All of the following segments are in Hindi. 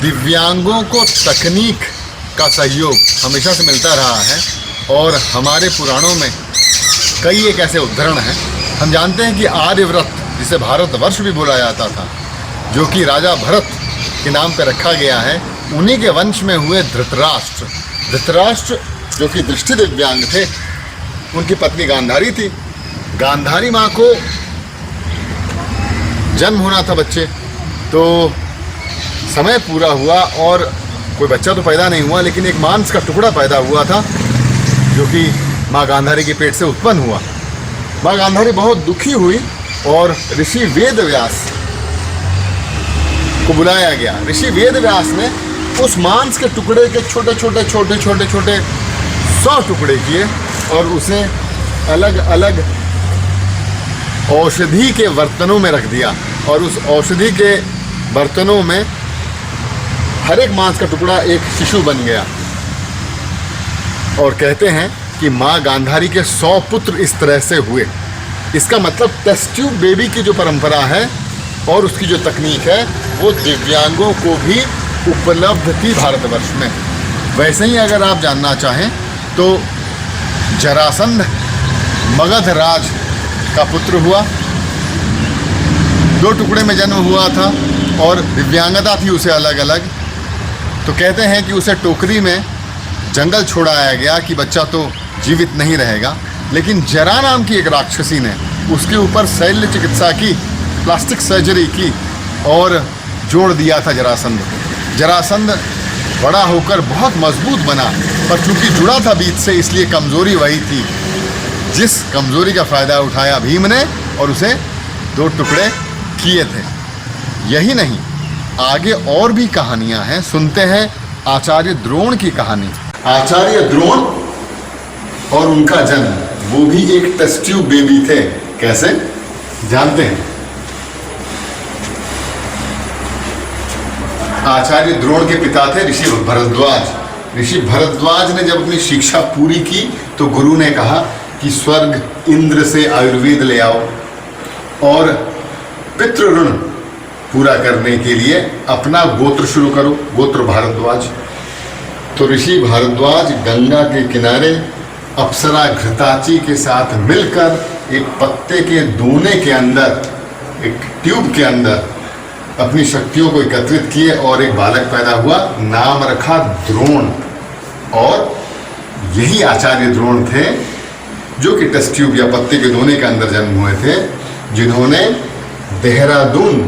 दिव्यांगों को तकनीक का सहयोग हमेशा से मिलता रहा है और हमारे पुराणों में कई एक ऐसे उदाहरण हैं। हम जानते हैं कि आर्यव्रत, जिसे भारतवर्ष भी बोला जाता था, जो कि राजा भरत के नाम पर रखा गया है, उन्हीं के वंश में हुए धृतराष्ट्र जो कि दृष्टि दिव्यांग थे, उनकी पत्नी गांधारी थी। गांधारी माँ को जन्म होना था बच्चे, तो समय पूरा हुआ और कोई बच्चा तो पैदा नहीं हुआ, लेकिन एक मांस का टुकड़ा पैदा हुआ था जो कि माँ गांधारी के पेट से उत्पन्न हुआ। माँ गांधारी बहुत दुखी हुई और ऋषि वेदव्यास को बुलाया गया। ऋषि वेदव्यास ने उस मांस के टुकड़े के छोटे छोटे 100 टुकड़े किए और उसे अलग अलग औषधि के बर्तनों में रख दिया और उस औषधि के बर्तनों में हर एक मांस का टुकड़ा एक शिशु बन गया। और कहते हैं कि माँ गांधारी के 100 पुत्र इस तरह से हुए। इसका मतलब टेस्ट ट्यूब बेबी की जो परंपरा है और उसकी जो तकनीक है वो दिव्यांगों को भी उपलब्ध थी भारतवर्ष में। वैसे ही अगर आप जानना चाहें तो जरासंध मगध राज का पुत्र हुआ, 2 टुकड़े में जन्म हुआ था और दिव्यांगता थी उसे अलग अलग। तो कहते हैं कि उसे टोकरी में जंगल छोड़ाया गया कि बच्चा तो जीवित नहीं रहेगा, लेकिन जरा नाम की एक राक्षसी ने उसके ऊपर शल्य चिकित्सा की, प्लास्टिक सर्जरी की और जोड़ दिया था जरासंध बड़ा होकर बहुत मजबूत बना, पर चूंकि जुड़ा था बीच से इसलिए कमज़ोरी वही थी, जिस कमज़ोरी का फ़ायदा उठाया भीम ने और उसे 2 टुकड़े किए थे। यही नहीं, आगे और भी कहानियां हैं। सुनते हैं आचार्य द्रोण की कहानी। आचार्य द्रोण और उनका जन्म, वो भी एक टेस्ट ट्यूब बेबी थे। कैसे जानते हैं? आचार्य द्रोण के पिता थे ऋषि भरद्वाज। ऋषि भरद्वाज ने जब अपनी शिक्षा पूरी की तो गुरु ने कहा कि स्वर्ग इंद्र से आयुर्वेद ले आओ और पितृ ऋण पूरा करने के लिए अपना गोत्र शुरू करो, गोत्र भारद्वाज। तो ऋषि भारद्वाज गंगा के किनारे अप्सरा घृताची के साथ मिलकर एक पत्ते के दोने के अंदर, एक ट्यूब के अंदर अपनी शक्तियों को एकत्रित किए और एक बालक पैदा हुआ, नाम रखा द्रोण। और यही आचार्य द्रोण थे जो कि टेस्ट ट्यूब या पत्ते के दोने के अंदर जन्म हुए थे, जिन्होंने देहरादून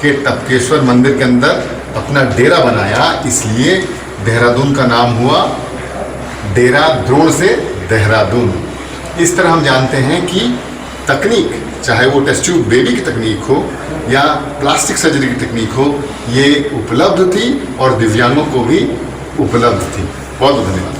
के टपकेश्वर मंदिर के अंदर अपना डेरा बनाया। इसलिए देहरादून का नाम हुआ डेरा द्रोण से देहरादून। इस तरह हम जानते हैं कि तकनीक, चाहे वो टेस्ट ट्यूब बेबी की तकनीक हो या प्लास्टिक सर्जरी की तकनीक हो, ये उपलब्ध थी और दिव्यांगों को भी उपलब्ध थी। बहुत बहुत धन्यवाद।